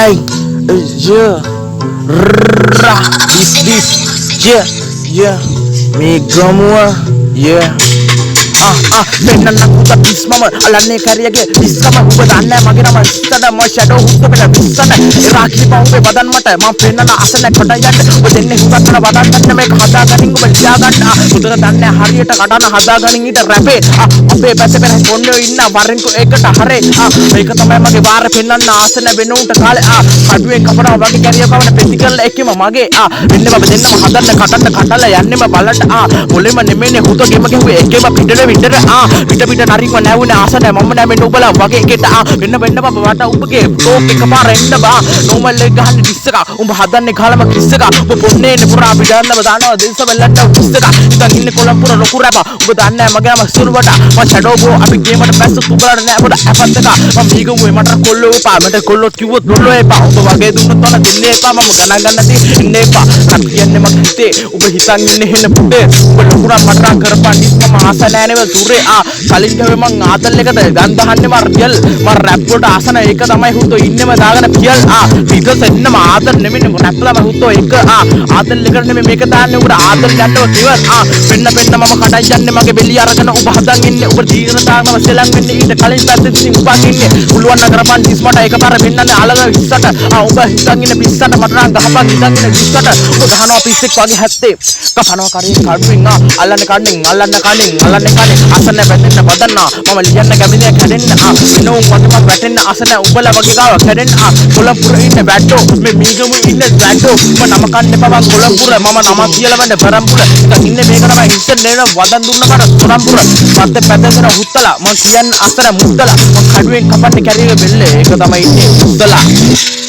Hey, yeah, rah, this, yeah, me gamua, yeah. Penna nakuta bismama alane kariyage bisama uba danna mage nama istada ma shadow hutta bela bisana iraki pawbe badan mata ma pennana asana kada yanne uba denne hukatana badan ganna මේක හදා ගනින් උඹ ලියා ගන්න උදේ දන්නේ හරියට කඩන හදා ගනින් ඊට රැපේ අපේ පැත්තේ පෙරේ කොන්නේ ඉන්න වරින්කෝ ඒකට හරේ මේක තමයි මගේ වාර පෙන්නන්න ආසන වෙන උන්ට කාලේ කඩුවෙන් කපනවා වගේ කැරිය කවන පෙතිකල් එකෙම මගේ වෙන්නේ බබ දෙන්නම හදන්න කඩන්න කඩලා යන්නෙම බලන්න මුලින්ම නෙමෙන්නේ හුත ගෙම ගෙව්වේ එකෙම පිටර විතර පිට පිට නරින්ව නැවුනේ ආසන මම නෑ මෙන්න උඹලා වගේ එකට වෙන්න වෙන්න බබ වට උඹගේ ටෝක් එකපාර එන්න බා නෝමල් එක ගහන්නේ ඩිස් එක උඹ හදන්නේ කාලම කිස් එක උඹ පොන්නේ නේ පුරා පිටන්නම දානවා දෙස්ස වෙල්ලන්න කිස් එක ඉතින් ඉන්නේ කොළඹුර ලොකු රැප උඹ දන්නේ මගේ නම සුරුවට මම ෂැඩෝ බෝ අපි ගේමට පැස්ස උඹලාට නෑ පොඩ ඇපත් එක මම මීගමුවේ මට කොල්ලෝ එපා මට කොල්ලොත් කිව්වොත් බොල්ලෝ එපා උඹ වගේ දුන්නොත් ඔන්න දෙන්නේ එපා මම ගණන් ගන්න තේ ඉන්නේ එපා කත් කියන්නේ මගේ හිතේ උඹ හිතන් ඉන්නේ හෙන්න පුතේ උඹ ලොකුරා මට කරපන් ඩිස් මම ආස නෑ නේ දුරේ කලින් ගවේ මං ආතල් එකද ගන් දහන්නේ මර රියල් මර රැප් වලට ආසන ඒක තමයි හුතෝ ඉන්නෙම දාගෙන පියල් විදස් එන්නම ආතල් නෙමෙයි රැප් ලාම හුතෝ එක ආතල් එකට නෙමෙයි මේක දාන්නේ උඹට ආතල් යන්නව කිව්වත් වෙන්න වෙන්න මම කඩයි යන්නේ මගේ බෙලිය අරගෙන උඹ හදන් ඉන්නේ උඹ ජීවිත දානම සෙලන් වෙන්නේ ඊට කලින් පැත්තේ ඉතින් උඹ ඉන්නේ පුළුවන් නම් කරපන් ඩිස් මට එකපාර වෙන්නන්නේ අලග 20ට උඹ හිතන් ඉන්නේ 20ට මට නම් ගහපන් හිතන් ඉන්නේ 20ට උඹ ගහනවා පිස්සෙක් වගේ හැත්තේ කපනවා කරින් කඩුවෙන් අල්ලන්න කන්නේ අසන්න වැටෙන්න බදන්න මම ලියන්න කැමිනේ කැඩෙන්න නෝ මට මම වැටෙන්න අසන උඹලා වගේ ගාව කැඩෙන්න කොළඹුර ඉන්න වැට්ටෝ මේ මීගමු ඉන්න වැට්ටෝ මම නම කන්නේ බබන් කොළඹුර මම නම කියලා වන්නේ පරම්පුර ඉන්නේ මේක තමයි ඉස්සෙන් නේන වදන් දුන්න මට පරම්පුර මැත්තේ පැදගෙන හුත්තලා මම කියන්නේ අසන මුද්දලා මම කඩුවෙන් කපන්නේ කැරියේ බෙල්ලේ ඒක තමයි ඉන්නේ මුද්දලා